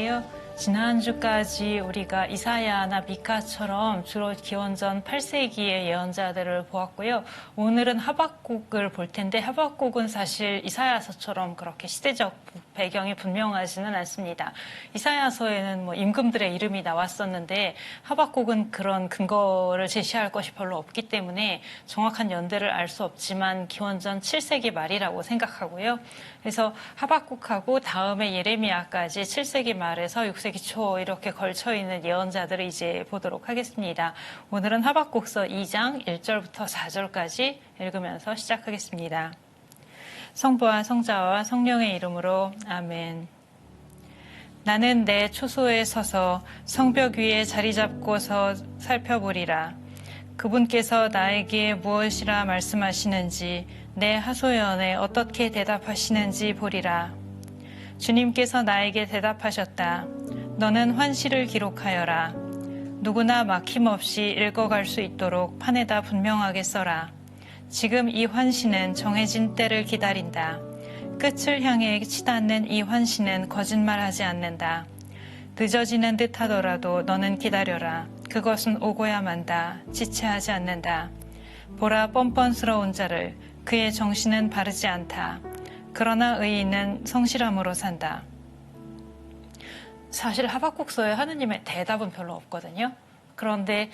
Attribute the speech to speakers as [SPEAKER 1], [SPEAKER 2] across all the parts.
[SPEAKER 1] 안녕하세요. 지난주까지 우리가 이사야나 미카처럼 주로 기원전 8세기의 예언자들을 보았고요. 오늘은 하박국을 볼 텐데 하박국은 사실 이사야서처럼 그렇게 시대적 배경이 분명하지는 않습니다. 이사야서에는 임금들의 이름이 나왔었는데 하박국은 그런 근거를 제시할 것이 별로 없기 때문에 정확한 연대를 알 수 없지만 기원전 7세기 말이라고 생각하고요. 그래서 하박국하고 다음에 예레미야까지 7세기 말에서 6세기 초 이렇게 걸쳐있는 예언자들을 이제 보도록 하겠습니다. 오늘은 하박국서 2장 1절부터 4절까지 읽으면서 시작하겠습니다. 성부와 성자와 성령의 이름으로 아멘. 나는 내 초소에 서서 성벽 위에 자리 잡고서 살펴보리라. 그분께서 나에게 무엇이라 말씀하시는지 내 하소연에 어떻게 대답하시는지 보리라. 주님께서 나에게 대답하셨다. 너는 환시를 기록하여라. 누구나 막힘없이 읽어갈 수 있도록 판에다 분명하게 써라. 지금 이 환시는 정해진 때를 기다린다. 끝을 향해 치닫는 이 환시는 거짓말하지 않는다. 늦어지는 듯 하더라도 너는 기다려라. 그것은 오고야 만다. 지체하지 않는다. 보라 뻔뻔스러운 자를, 그의 정신은 바르지 않다. 그러나 의인은 성실함으로 산다. 사실 하박국서에 하느님의 대답은 별로 없거든요. 그런데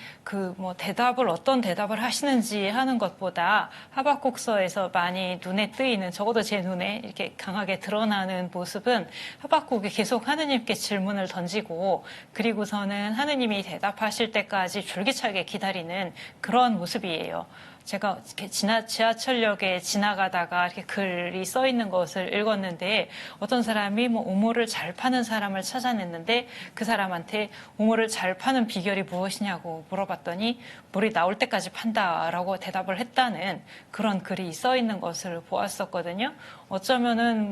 [SPEAKER 1] 대답을 어떤 대답을 하시는지 하는 것보다 하박국서에서 많이 눈에 뜨이는, 적어도 제 눈에 이렇게 강하게 드러나는 모습은 하박국이 계속 하느님께 질문을 던지고 그리고서는 하느님이 대답하실 때까지 줄기차게 기다리는 그런 모습이에요. 제가 이렇게 지하철역에 지나가다가 이렇게 글이 써 있는 것을 읽었는데 어떤 사람이 우물을 잘 파는 사람을 찾아냈는데 그 사람한테 우물을 잘 파는 비결이 무엇이냐고 물어봤더니 물이 나올 때까지 판다라고 대답을 했다는 그런 글이 써 있는 것을 보았었거든요. 어쩌면은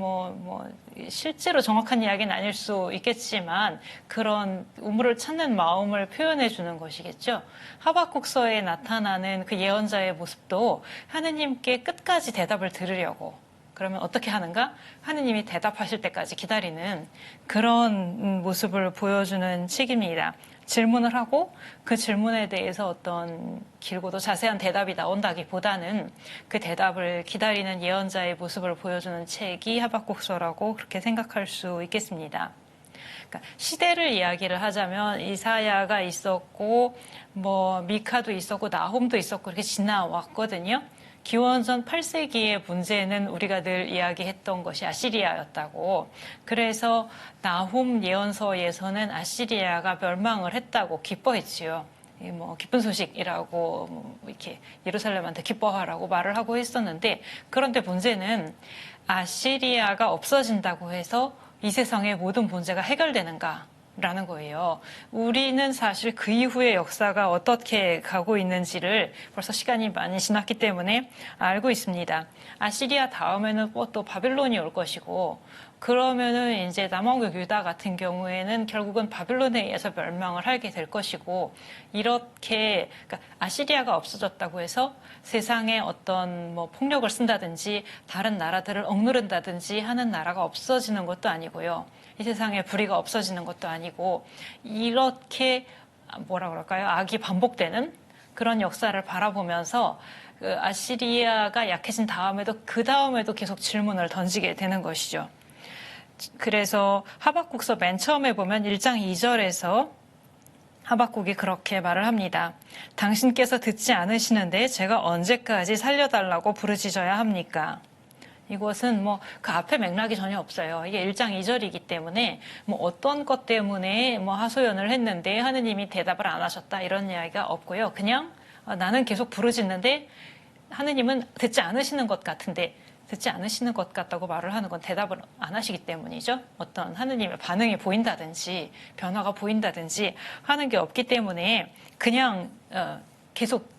[SPEAKER 1] 실제로 정확한 이야기는 아닐 수 있겠지만 그런 우물을 찾는 마음을 표현해 주는 것이겠죠. 하박국서에 나타나는 그 예언자의 모습도 하느님께 끝까지 대답을 들으려고, 그러면 어떻게 하는가? 하느님이 대답하실 때까지 기다리는 그런 모습을 보여주는 책입니다. 질문을 하고 그 질문에 대해서 어떤 길고도 자세한 대답이 나온다기보다는 그 대답을 기다리는 예언자의 모습을 보여주는 책이 하박국서라고 그렇게 생각할 수 있겠습니다. 그러니까 시대를 이야기를 하자면 이사야가 있었고 미카도 있었고 나홈도 있었고 이렇게 지나왔거든요. 기원전 8세기의 문제는 우리가 늘 이야기했던 것이 아시리아였다고. 그래서 나홈 예언서에서는 아시리아가 멸망을 했다고 기뻐했지요. 기쁜 소식이라고 이렇게 예루살렘한테 기뻐하라고 말을 하고 했었는데, 그런데 문제는 아시리아가 없어진다고 해서 이 세상의 모든 문제가 해결되는가? 라는 거예요. 우리는 사실 그 이후의 역사가 어떻게 가고 있는지를 벌써 시간이 많이 지났기 때문에 알고 있습니다. 아시리아 다음에는 또 바빌론이 올 것이고, 그러면은 이제 남왕국 유다 같은 경우에는 결국은 바빌론에 의해서 멸망을 하게 될 것이고, 이렇게 그러니까 아시리아가 없어졌다고 해서 세상에 어떤 폭력을 쓴다든지 다른 나라들을 억누른다든지 하는 나라가 없어지는 것도 아니고요. 이 세상에 불의가 없어지는 것도 아니고, 이렇게 악이 반복되는 그런 역사를 바라보면서 그 아시리아가 약해진 다음에도 그 다음에도 계속 질문을 던지게 되는 것이죠. 그래서 하박국서 맨 처음에 보면 1장 2절에서 하박국이 그렇게 말을 합니다. 당신께서 듣지 않으시는데 제가 언제까지 살려달라고 부르짖어야 합니까? 이것은 그 앞에 맥락이 전혀 없어요. 이게 1장 2절이기 때문에 어떤 것 때문에 하소연을 했는데 하느님이 대답을 안 하셨다 이런 이야기가 없고요. 그냥 나는 계속 부르짖는데 하느님은 듣지 않으시는 것 같은데, 듣지 않으시는 것 같다고 말을 하는 건 대답을 안 하시기 때문이죠. 어떤 하느님의 반응이 보인다든지 변화가 보인다든지 하는 게 없기 때문에 그냥 계속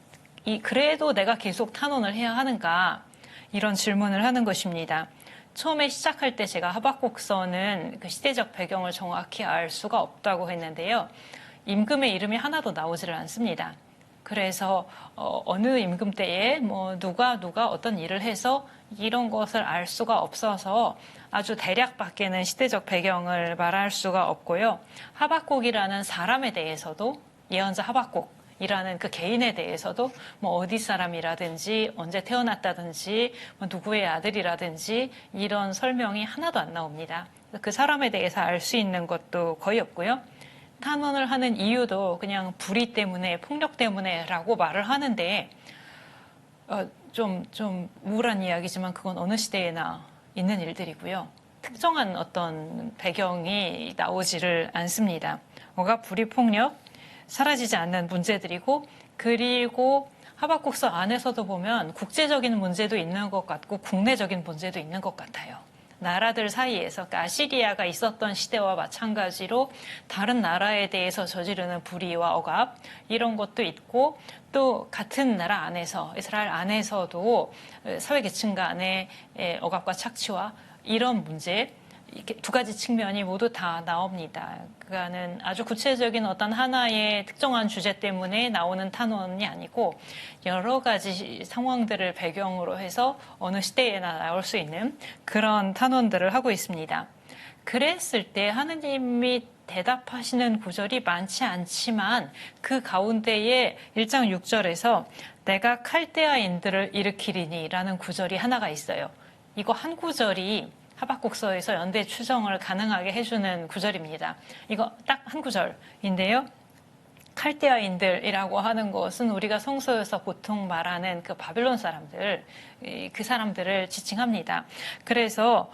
[SPEAKER 1] 그래도 내가 계속 탄원을 해야 하는가, 이런 질문을 하는 것입니다. 처음에 시작할 때 제가 하박국서는 그 시대적 배경을 정확히 알 수가 없다고 했는데요. 임금의 이름이 하나도 나오지를 않습니다. 그래서 어느 임금 때에 뭐 누가 어떤 일을 해서 이런 것을 알 수가 없어서 아주 대략밖에는 시대적 배경을 말할 수가 없고요. 하박국이라는 사람에 대해서도 예언자 하박국이라는 그 개인에 대해서도 뭐 어디 사람이라든지 언제 태어났다든지 뭐 누구의 아들이라든지 이런 설명이 하나도 안 나옵니다. 그 사람에 대해서 알 수 있는 것도 거의 없고요. 탄원을 하는 이유도 그냥 불의 때문에 폭력 때문에라고 말을 하는데 좀 우울한 이야기지만 그건 어느 시대에나 있는 일들이고요. 특정한 어떤 배경이 나오지를 않습니다. 억압, 불의, 폭력, 사라지지 않는 문제들이고 그리고 하박국서 안에서도 보면 국제적인 문제도 있는 것 같고 국내적인 문제도 있는 것 같아요. 나라들 사이에서 그러니까 아시리아가 있었던 시대와 마찬가지로 다른 나라에 대해서 저지르는 불의와 억압 이런 것도 있고 또 같은 나라 안에서 이스라엘 안에서도 사회계층 간의 억압과 착취와 이런 문제 이렇게 두 가지 측면이 모두 다 나옵니다. 그거는 아주 구체적인 어떤 하나의 특정한 주제 때문에 나오는 탄원이 아니고 여러 가지 상황들을 배경으로 해서 어느 시대에나 나올 수 있는 그런 탄원들을 하고 있습니다. 그랬을 때 하느님이 대답하시는 구절이 많지 않지만 그 가운데에 1장 6절에서 내가 칼데아인들을 일으키리니 라는 구절이 하나가 있어요. 이거 한 구절이 하박국서에서 연대 추정을 가능하게 해주는 구절입니다. 이거 딱 한 구절인데요. 칼데아인들이라고 하는 것은 우리가 성서에서 보통 말하는 그 바빌론 사람들, 그 사람들을 지칭합니다. 그래서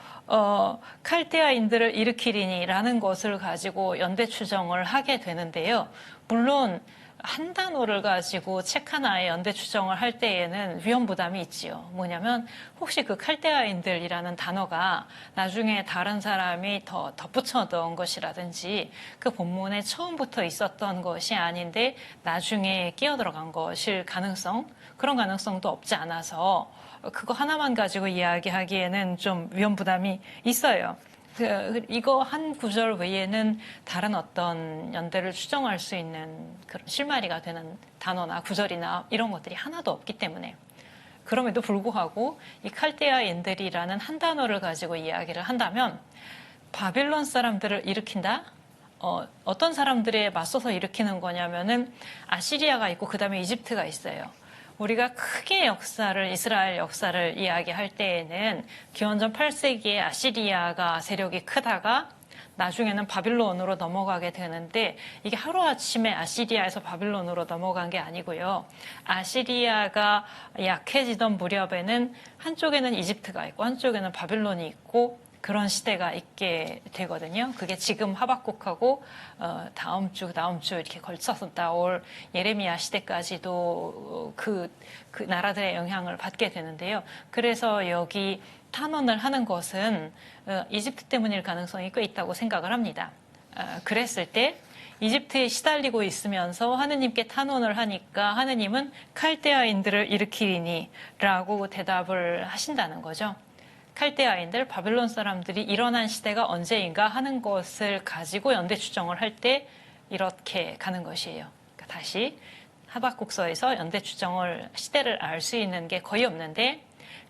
[SPEAKER 1] 칼데아인들을 일으키리니라는 것을 가지고 연대 추정을 하게 되는데요. 물론 한 단어를 가지고 책 하나에 연대 추정을 할 때에는 위험 부담이 있지요. 뭐냐면 혹시 그 칼데아인들이라는 단어가 나중에 다른 사람이 더 덧붙여 넣은 것이라든지 그 본문에 처음부터 있었던 것이 아닌데 나중에 끼어 들어간 것일 가능성, 그런 가능성도 없지 않아서 그거 하나만 가지고 이야기하기에는 좀 위험 부담이 있어요. 이거 한 구절 외에는 다른 어떤 연대를 추정할 수 있는 그런 실마리가 되는 단어나 구절이나 이런 것들이 하나도 없기 때문에 그럼에도 불구하고 이 칼데아인들이라는 한 단어를 가지고 이야기를 한다면 바빌론 사람들을 일으킨다? 어떤 사람들에 맞서서 일으키는 거냐면은 아시리아가 있고 그 다음에 이집트가 있어요. 우리가 크게 역사를 이스라엘 역사를 이야기할 때에는 기원전 8세기에 아시리아가 세력이 크다가 나중에는 바빌론으로 넘어가게 되는데 이게 하루아침에 아시리아에서 바빌론으로 넘어간 게 아니고요. 아시리아가 약해지던 무렵에는 한쪽에는 이집트가 있고 한쪽에는 바빌론이 있고 그런 시대가 있게 되거든요. 그게 지금 하박국하고 다음 주 이렇게 걸쳐서 나올 예레미야 시대까지도 그 나라들의 영향을 받게 되는데요. 그래서 여기 탄원을 하는 것은 이집트 때문일 가능성이 꽤 있다고 생각을 합니다. 그랬을 때 이집트에 시달리고 있으면서 하느님께 탄원을 하니까 하느님은 칼데아인들을 일으키리니 라고 대답을 하신다는 거죠. 칼데아인들, 바빌론 사람들이 일어난 시대가 언제인가 하는 것을 가지고 연대 추정을 할 때 이렇게 가는 것이에요. 그러니까 다시 하박국서에서 연대 추정을 시대를 알 수 있는 게 거의 없는데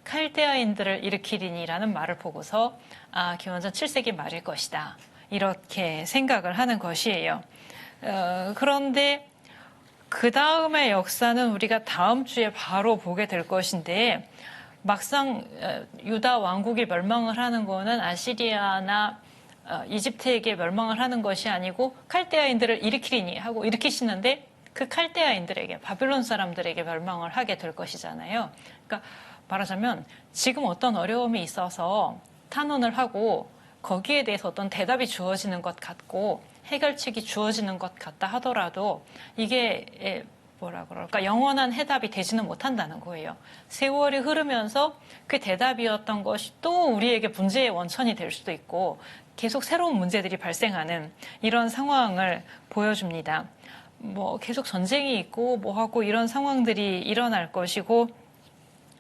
[SPEAKER 1] 칼데아인들을 일으키리니라는 말을 보고서 기원전 7세기 말일 것이다. 이렇게 생각을 하는 것이에요. 그런데 그 다음의 역사는 우리가 다음 주에 바로 보게 될 것인데 막상 유다 왕국이 멸망을 하는 거는 아시리아나 이집트에게 멸망을 하는 것이 아니고 칼데아인들을 일으키리니 하고 일으키시는데 그 칼데아인들에게 바빌론 사람들에게 멸망을 하게 될 것이잖아요. 그러니까 말하자면 지금 어떤 어려움이 있어서 탄원을 하고 거기에 대해서 어떤 대답이 주어지는 것 같고 해결책이 주어지는 것 같다 하더라도 이게 뭐라 그럴까 영원한 해답이 되지는 못한다는 거예요. 세월이 흐르면서 그 대답이었던 것이 또 우리에게 문제의 원천이 될 수도 있고 계속 새로운 문제들이 발생하는 이런 상황을 보여줍니다. 뭐 계속 전쟁이 있고 뭐 하고 이런 상황들이 일어날 것이고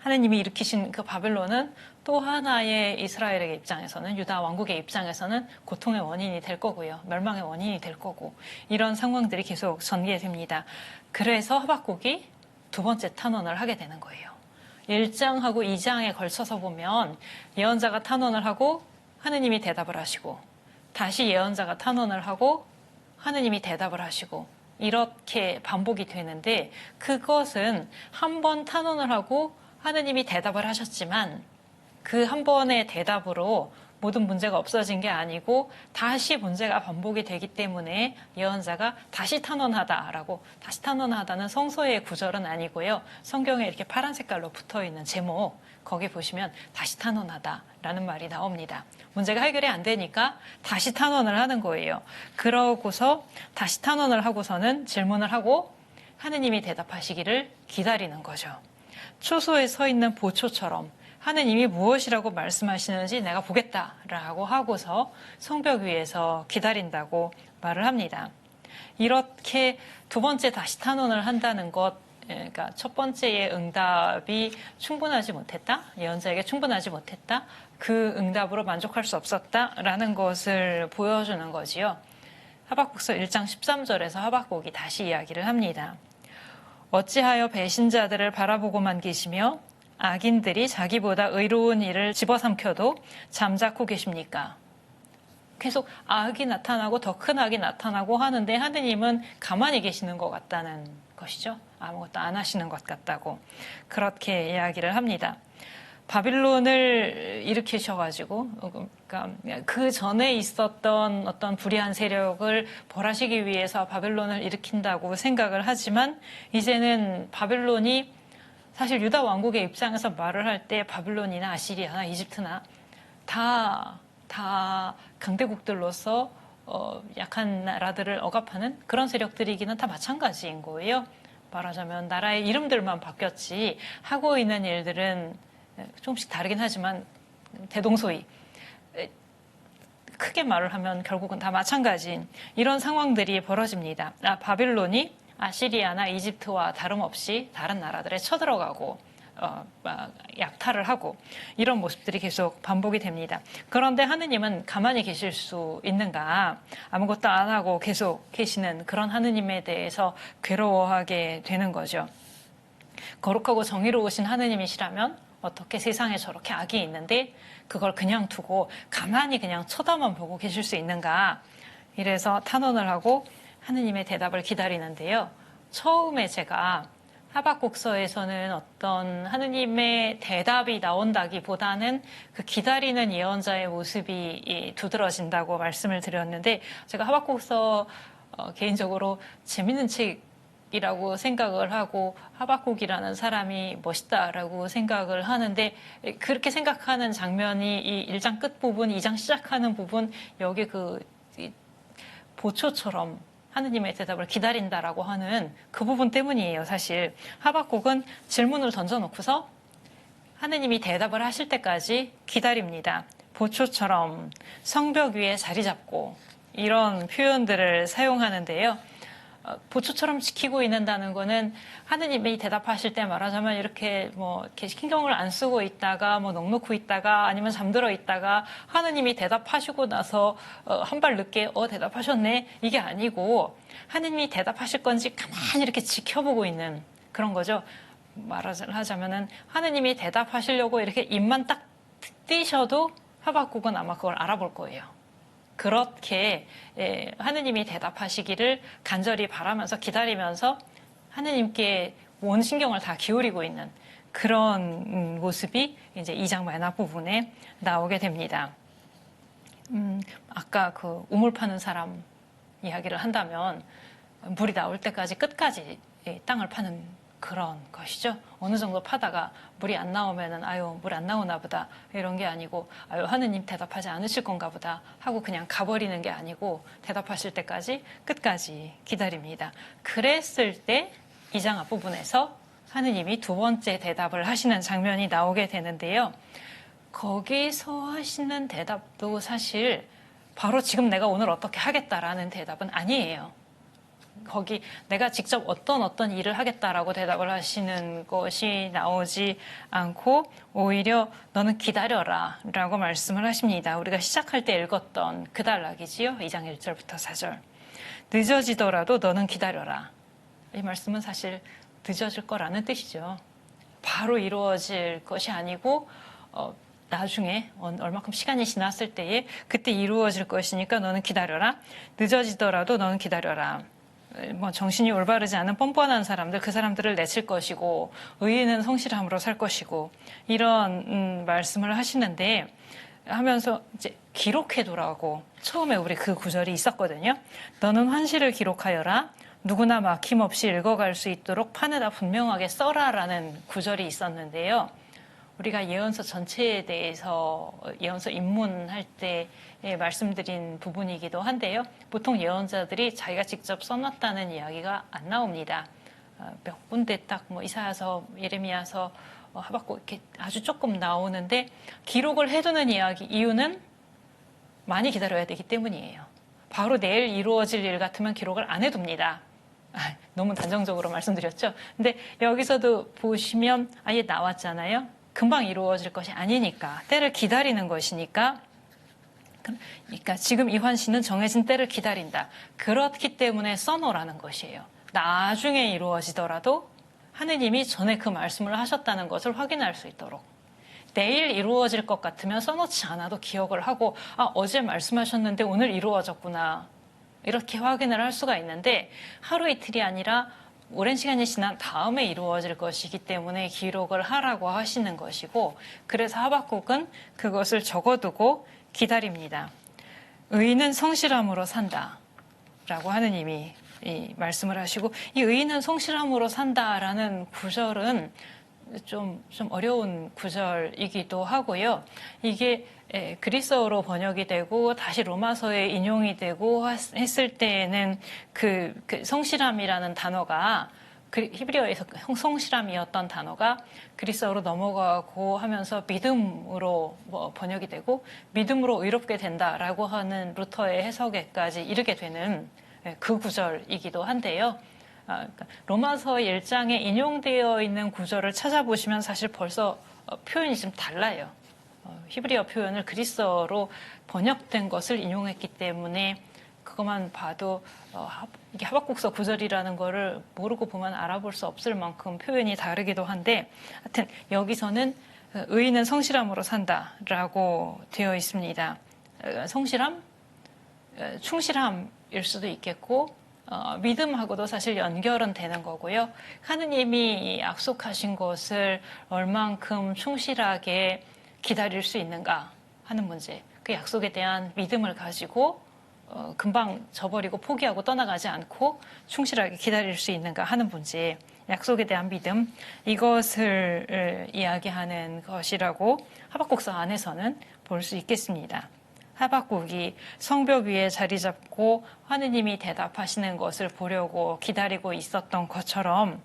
[SPEAKER 1] 하느님이 일으키신 그 바벨론은 또 하나의 이스라엘의 입장에서는, 유다 왕국의 입장에서는 고통의 원인이 될 거고요. 멸망의 원인이 될 거고, 이런 상황들이 계속 전개됩니다. 그래서 하박국이 두 번째 탄원을 하게 되는 거예요. 1장하고 2장에 걸쳐서 보면 예언자가 탄원을 하고 하느님이 대답을 하시고, 다시 예언자가 탄원을 하고 하느님이 대답을 하시고, 이렇게 반복이 되는데, 그것은 한 번 탄원을 하고 하느님이 대답을 하셨지만 그 한 번의 대답으로 모든 문제가 없어진 게 아니고 다시 문제가 반복이 되기 때문에 예언자가 다시 탄원하다라고, 다시 탄원하다는 성서의 구절은 아니고요. 성경에 이렇게 파란 색깔로 붙어있는 제목, 거기 보시면 다시 탄원하다라는 말이 나옵니다. 문제가 해결이 안 되니까 다시 탄원을 하는 거예요. 그러고서 다시 탄원을 하고서는 질문을 하고 하느님이 대답하시기를 기다리는 거죠. 초소에 서 있는 보초처럼 하느님이 무엇이라고 말씀하시는지 내가 보겠다라고 하고서 성벽 위에서 기다린다고 말을 합니다. 이렇게 두 번째 다시 탄원을 한다는 것, 그러니까 첫 번째의 응답이 충분하지 못했다, 예언자에게 충분하지 못했다, 그 응답으로 만족할 수 없었다라는 것을 보여주는 거지요. 하박국서 1장 13절에서 하박국이 다시 이야기를 합니다. 어찌하여 배신자들을 바라보고만 계시며 악인들이 자기보다 의로운 일을 집어삼켜도 잠자코 계십니까? 계속 악이 나타나고 더 큰 악이 나타나고 하는데 하느님은 가만히 계시는 것 같다는 것이죠. 아무것도 안 하시는 것 같다고 그렇게 이야기를 합니다. 바빌론을 일으키셔가지고, 그러니까 그 전에 있었던 어떤 불의한 세력을 벌하시기 위해서 바빌론을 일으킨다고 생각을 하지만, 이제는 바빌론이 사실 유다 왕국의 입장에서 말을 할 때 바빌론이나 아시리아나 이집트나 다 강대국들로서 약한 나라들을 억압하는 그런 세력들이기는 다 마찬가지인 거예요. 말하자면 나라의 이름들만 바뀌었지 하고 있는 일들은 조금씩 다르긴 하지만 대동소이, 크게 말을 하면 결국은 다 마찬가지인 이런 상황들이 벌어집니다. 바빌론이 아시리아나 이집트와 다름없이 다른 나라들에 쳐들어가고 약탈을 하고, 이런 모습들이 계속 반복이 됩니다. 그런데 하느님은 가만히 계실 수 있는가? 아무것도 안 하고 계속 계시는 그런 하느님에 대해서 괴로워하게 되는 거죠. 거룩하고 정의로우신 하느님이시라면 어떻게 세상에 저렇게 악이 있는데 그걸 그냥 두고 가만히 그냥 쳐다만 보고 계실 수 있는가? 이래서 탄원을 하고 하느님의 대답을 기다리는데요. 처음에 제가 하박국서에서는 어떤 하느님의 대답이 나온다기보다는 그 기다리는 예언자의 모습이 두드러진다고 말씀을 드렸는데, 제가 하박국서 개인적으로 재밌는 책이라고 생각을 하고 하박국이라는 사람이 멋있다라고 생각을 하는데, 그렇게 생각하는 장면이 이 1장 끝부분, 2장 시작하는 부분, 여기 그 보초처럼 하느님의 대답을 기다린다라고 하는 그 부분 때문이에요. 사실 하박국은 질문을 던져놓고서 하느님이 대답을 하실 때까지 기다립니다. 보초처럼 성벽 위에 자리 잡고, 이런 표현들을 사용하는데요. 보초처럼 지키고 있는다는 거는 하느님이 대답하실 때 말하자면 이렇게 이렇게 신경을 안 쓰고 있다가 넋놓고 있다가 아니면 잠들어 있다가 하느님이 대답하시고 나서 한 발 늦게 대답하셨네, 이게 아니고 하느님이 대답하실 건지 가만히 이렇게 지켜보고 있는 그런 거죠. 말하자면은 하느님이 대답하시려고 이렇게 입만 딱 띄셔도 하박국은 아마 그걸 알아볼 거예요. 그렇게 하느님이 대답하시기를 간절히 바라면서 기다리면서 하느님께 온 신경을 다 기울이고 있는 그런 모습이 이제 2장 마지막 부분에 나오게 됩니다. 아까 그 우물 파는 사람 이야기를 한다면 물이 나올 때까지 끝까지 땅을 파는 그런 것이죠. 어느 정도 파다가 물이 안 나오면은 물 안 나오나 보다 이런 게 아니고 하느님 대답하지 않으실 건가 보다 하고 그냥 가버리는 게 아니고 대답하실 때까지 끝까지 기다립니다. 그랬을 때 2장 앞부분에서 하느님이 두 번째 대답을 하시는 장면이 나오게 되는데요. 거기서 하시는 대답도 사실 바로 지금 내가 오늘 어떻게 하겠다라는 대답은 아니에요. 거기 내가 직접 어떤 일을 하겠다라고 대답을 하시는 것이 나오지 않고 오히려 너는 기다려라 라고 말씀을 하십니다. 우리가 시작할 때 읽었던 그 단락이지요. 2장 1절부터 4절. 늦어지더라도 너는 기다려라. 이 말씀은 사실 늦어질 거라는 뜻이죠. 바로 이루어질 것이 아니고 나중에 얼마큼 시간이 지났을 때에 그때 이루어질 것이니까 너는 기다려라. 늦어지더라도 너는 기다려라. 뭐 정신이 올바르지 않은 뻔뻔한 사람들, 그 사람들을 내칠 것이고 의인은 성실함으로 살 것이고 이런 말씀을 하시는데 하면서 이제 기록해두라고 처음에 우리 그 구절이 있었거든요. 너는 환시를 기록하여라. 누구나 막힘없이 읽어갈 수 있도록 판에다 분명하게 써라라는 구절이 있었는데요. 우리가 예언서 전체에 대해서 예언서 입문할 때 말씀드린 부분이기도 한데요. 보통 예언자들이 자기가 직접 써놨다는 이야기가 안 나옵니다. 몇 군데 딱 뭐 이사야서, 예레미야서, 하박국 이렇게 아주 조금 나오는데 기록을 해두는 이유는 많이 기다려야 되기 때문이에요. 바로 내일 이루어질 일 같으면 기록을 안 해둡니다. 너무 단정적으로 말씀드렸죠. 근데 여기서도 보시면 아예 나왔잖아요. 금방 이루어질 것이 아니니까 때를 기다리는 것이니까 그러니까 지금 이 환시는 정해진 때를 기다린다. 그렇기 때문에 써놓으라는 것이에요. 나중에 이루어지더라도 하느님이 전에 그 말씀을 하셨다는 것을 확인할 수 있도록 내일 이루어질 것 같으면 써놓지 않아도 기억을 하고 어제 말씀하셨는데 오늘 이루어졌구나 이렇게 확인을 할 수가 있는데 하루 이틀이 아니라 오랜 시간이 지난 다음에 이루어질 것이기 때문에 기록을 하라고 하시는 것이고 그래서 하박국은 그것을 적어두고 기다립니다. 의인은 성실함으로 산다 라고 하느님이 말씀을 하시고 이 의인은 성실함으로 산다라는 구절은 좀 어려운 구절이기도 하고요. 이게 그리스어로 번역이 되고 다시 로마서에 인용이 되고 했을 때에는 그 성실함이라는 단어가 히브리어에서 성실함이었던 단어가 그리스어로 넘어가고 하면서 믿음으로 번역이 되고 믿음으로 의롭게 된다라고 하는 루터의 해석에까지 이르게 되는 그 구절이기도 한데요. 그러니까 로마서 1장에 인용되어 있는 구절을 찾아보시면 사실 벌써 표현이 좀 달라요. 히브리어 표현을 그리스어로 번역된 것을 인용했기 때문에 그것만 봐도 이게 하박국서 구절이라는 거를 모르고 보면 알아볼 수 없을 만큼 표현이 다르기도 한데 하여튼 여기서는 의인은 성실함으로 산다라고 되어 있습니다. 성실함, 충실함일 수도 있겠고 믿음하고도 사실 연결은 되는 거고요. 하느님이 약속하신 것을 얼만큼 충실하게 기다릴 수 있는가 하는 문제. 그 약속에 대한 믿음을 가지고 금방 저버리고 포기하고 떠나가지 않고 충실하게 기다릴 수 있는가 하는 문제. 약속에 대한 믿음, 이것을 이야기하는 것이라고 하박국서 안에서는 볼 수 있겠습니다. 하박국이 성벽 위에 자리 잡고 하느님이 대답하시는 것을 보려고 기다리고 있었던 것처럼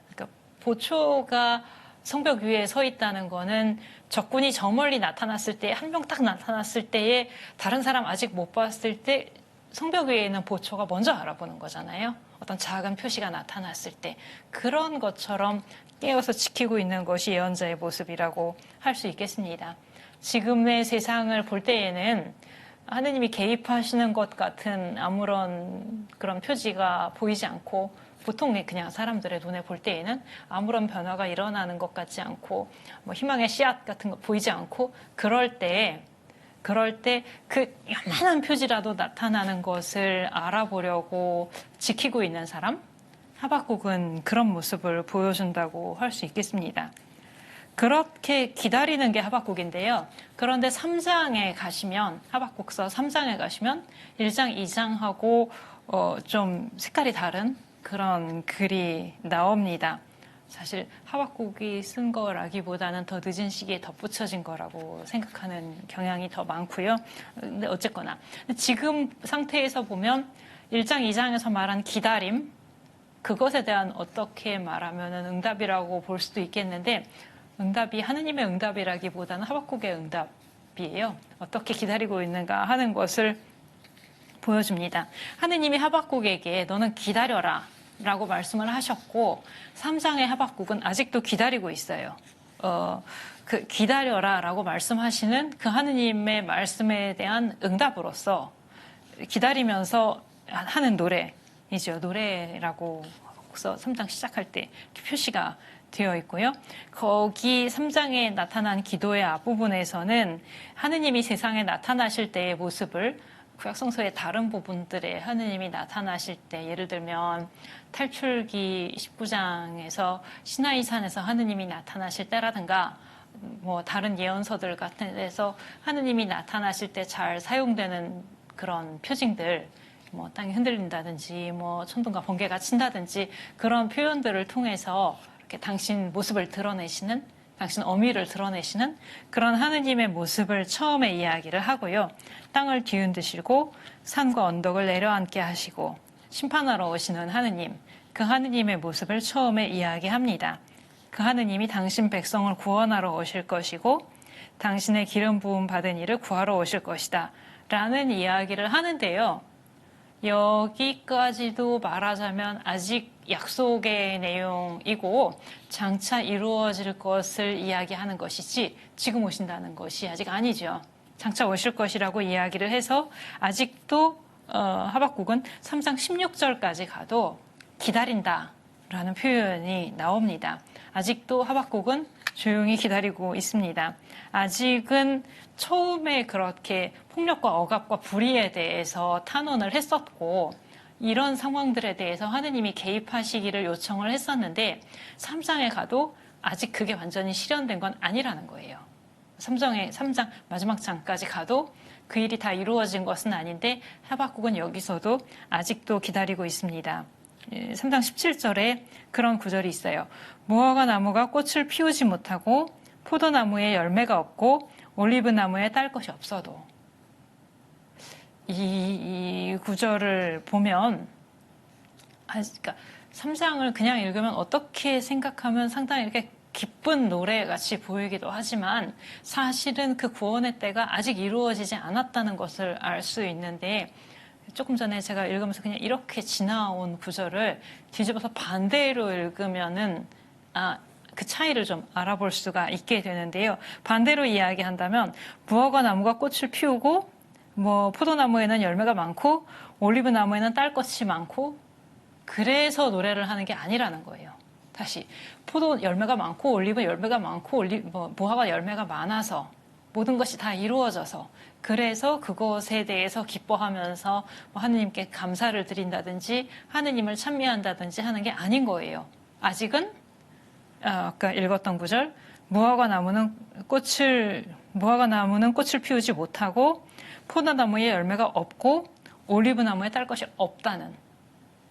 [SPEAKER 1] 그러니까 보초가 성벽 위에 서 있다는 거는 적군이 저 멀리 나타났을 때 한 명 딱 나타났을 때에 다른 사람 아직 못 봤을 때 성벽 위에 있는 보초가 먼저 알아보는 거잖아요. 어떤 작은 표시가 나타났을 때 그런 것처럼 깨어서 지키고 있는 것이 예언자의 모습이라고 할 수 있겠습니다. 지금의 세상을 볼 때에는 하느님이 개입하시는 것 같은 아무런 그런 표지가 보이지 않고 보통 그냥 사람들의 눈에 볼 때에는 아무런 변화가 일어나는 것 같지 않고 뭐 희망의 씨앗 같은 거 보이지 않고 그럴 때 그 요만한 표지라도 나타나는 것을 알아보려고 지키고 있는 사람 하박국은 그런 모습을 보여준다고 할 수 있겠습니다. 그렇게 기다리는 게 하박국인데요. 그런데 3장에 가시면 하박국서 3장에 가시면 1장, 2장하고 좀 색깔이 다른 그런 글이 나옵니다. 사실 하박국이 쓴 거라기보다는 더 늦은 시기에 덧붙여진 거라고 생각하는 경향이 더 많고요. 근데 어쨌거나 지금 상태에서 보면 1장, 2장에서 말한 기다림 그것에 대한 어떻게 말하면 응답이라고 볼 수도 있겠는데 응답이 하느님의 응답이라기보다는 하박국의 응답이에요. 어떻게 기다리고 있는가 하는 것을 보여줍니다. 하느님이 하박국에게 너는 기다려라 라고 말씀을 하셨고 3장의 하박국은 아직도 기다리고 있어요. 그 기다려라 라고 말씀하시는 그 하느님의 말씀에 대한 응답으로서 기다리면서 하는 노래이죠. 노래라고 하고서 3장 시작할 때 표시가 되어 있고요. 거기 3장에 나타난 기도의 앞부분에서는 하느님이 세상에 나타나실 때의 모습을 구약성서의 다른 부분들에 하느님이 나타나실 때 예를 들면 탈출기 19장에서 시나이산에서 하느님이 나타나실 때라든가 뭐 다른 예언서들 같은 데서 하느님이 나타나실 때 잘 사용되는 그런 표징들 뭐 땅이 흔들린다든지 뭐 천둥과 번개가 친다든지 그런 표현들을 통해서 이렇게 당신 모습을 드러내시는 당신 어미를 드러내시는 그런 하느님의 모습을 처음에 이야기를 하고요. 땅을 뒤흔드시고 산과 언덕을 내려앉게 하시고 심판하러 오시는 하느님, 그 하느님의 모습을 처음에 이야기합니다. 그 하느님이 당신 백성을 구원하러 오실 것이고 당신의 기름 부음 받은 이를 구하러 오실 것이다 라는 이야기를 하는데요. 여기까지도 말하자면 아직 약속의 내용이고 장차 이루어질 것을 이야기하는 것이지 지금 오신다는 것이 아직 아니죠. 장차 오실 것이라고 이야기를 해서 아직도 하박국은 3장 16절까지 가도 기다린다라는 표현이 나옵니다. 아직도 하박국은 조용히 기다리고 있습니다. 아직은 처음에 그렇게 폭력과 억압과 불의에 대해서 탄원을 했었고 이런 상황들에 대해서 하느님이 개입하시기를 요청을 했었는데 3장에 가도 아직 그게 완전히 실현된 건 아니라는 거예요. 3장 마지막 장까지 가도 그 일이 다 이루어진 것은 아닌데 하박국은 여기서도 아직도 기다리고 있습니다. 3장 17절에 그런 구절이 있어요. 무화과 나무가 꽃을 피우지 못하고 포도나무에 열매가 없고 올리브나무에 딸 것이 없어도 이 구절을 보면 그러니까 3장을 그냥 읽으면 어떻게 생각하면 상당히 이렇게 기쁜 노래같이 보이기도 하지만 사실은 그 구원의 때가 아직 이루어지지 않았다는 것을 알 수 있는데 조금 전에 제가 읽으면서 그냥 이렇게 지나온 구절을 뒤집어서 반대로 읽으면은 그 차이를 좀 알아볼 수가 있게 되는데요. 반대로 이야기한다면 무화과 나무가 꽃을 피우고 뭐 포도나무에는 열매가 많고 올리브 나무에는 딸 것이 많고 그래서 노래를 하는 게 아니라는 거예요. 다시 포도 열매가 많고 올리브 열매가 많고 무화과 열매가 많아서 모든 것이 다 이루어져서 그래서 그것에 대해서 기뻐하면서 하느님께 감사를 드린다든지 하느님을 찬미한다든지 하는 게 아닌 거예요. 아직은 아까 읽었던 구절 무화과 나무는 꽃을 피우지 못하고 포도나무에 열매가 없고 올리브나무에 딸 것이 없다는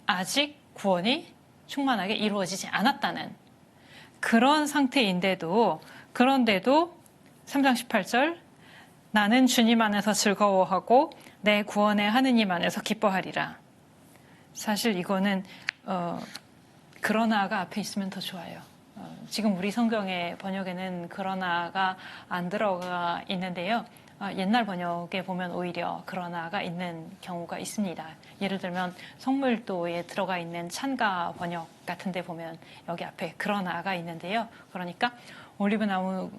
[SPEAKER 1] 아직 구원이 충만하게 이루어지지 않았다는 그런 상태인데도 그런데도 3장 18절 나는 주님 안에서 즐거워하고 내 구원의 하느님 안에서 기뻐하리라. 사실 이거는 그러나가 앞에 있으면 더 좋아요. 지금 우리 성경의 번역에는 그러나가 안 들어가 있는데요. 옛날 번역에 보면 오히려 그러나가 있는 경우가 있습니다. 예를 들면 성물도에 들어가 있는 찬가 번역 같은 데 보면 여기 앞에 그러나가 있는데요. 그러니까 올리브나무,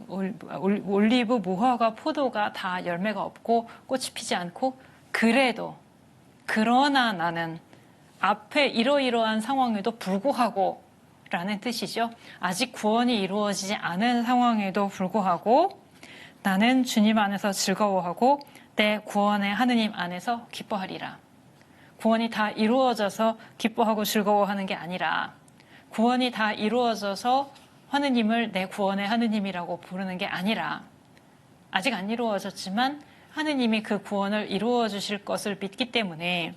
[SPEAKER 1] 올리브, 무화과, 포도가 다 열매가 없고 꽃이 피지 않고 그래도 그러나 나는 앞에 이러이러한 상황에도 불구하고 라는 뜻이죠. 아직 구원이 이루어지지 않은 상황에도 불구하고 나는 주님 안에서 즐거워하고 내 구원의 하느님 안에서 기뻐하리라. 구원이 다 이루어져서 기뻐하고 즐거워하는 게 아니라 구원이 다 이루어져서 하느님을 내 구원의 하느님이라고 부르는 게 아니라 아직 안 이루어졌지만 하느님이 그 구원을 이루어 주실 것을 믿기 때문에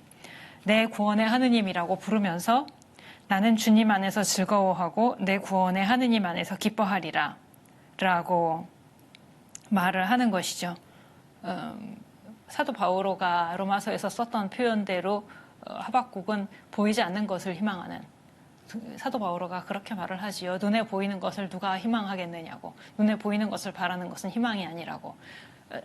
[SPEAKER 1] 내 구원의 하느님이라고 부르면서 나는 주님 안에서 즐거워하고 내 구원의 하느님 안에서 기뻐하리라 라고 말을 하는 것이죠. 사도 바오로가 로마서에서 썼던 표현대로 하박국은 보이지 않는 것을 희망하는 사도 바오로가 그렇게 말을 하지요. 눈에 보이는 것을 누가 희망하겠느냐고. 눈에 보이는 것을 바라는 것은 희망이 아니라고.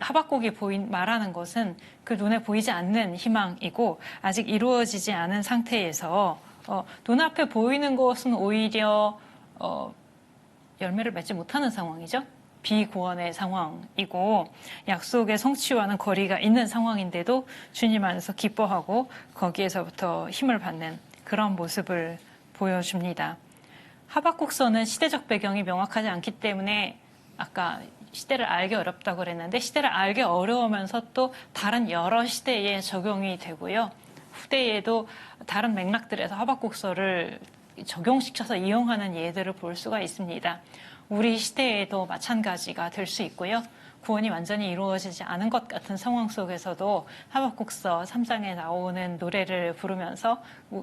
[SPEAKER 1] 하박국이 말하는 것은 그 눈에 보이지 않는 희망이고 아직 이루어지지 않은 상태에서 눈앞에 보이는 것은 오히려 열매를 맺지 못하는 상황이죠. 비구원의 상황이고 약속의 성취와는 거리가 있는 상황인데도 주님 안에서 기뻐하고 거기에서부터 힘을 받는 그런 모습을 보여줍니다. 하박국서는 시대적 배경이 명확하지 않기 때문에 아까 시대를 알기 어렵다고 그랬는데 시대를 알기 어려우면서 또 다른 여러 시대에 적용이 되고요. 후대에도 다른 맥락들에서 하박국서를 적용시켜서 이용하는 예들을 볼 수가 있습니다. 우리 시대에도 마찬가지가 될 수 있고요. 구원이 완전히 이루어지지 않은 것 같은 상황 속에서도 하박국서 3장에 나오는 노래를 부르면서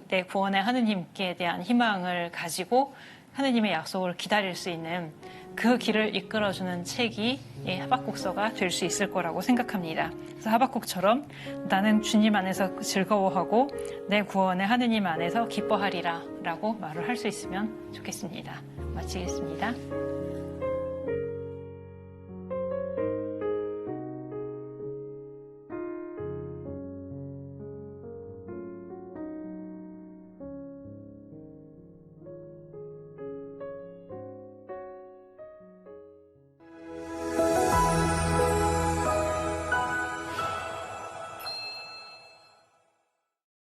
[SPEAKER 1] 내 구원의 하느님께 대한 희망을 가지고 하느님의 약속을 기다릴 수 있는 그 길을 이끌어주는 책이 하박국서가 될 수 있을 거라고 생각합니다. 그래서 하박국처럼 나는 주님 안에서 즐거워하고 내 구원의 하느님 안에서 기뻐하리라 라고 말을 할 수 있으면 좋겠습니다. 마치겠습니다.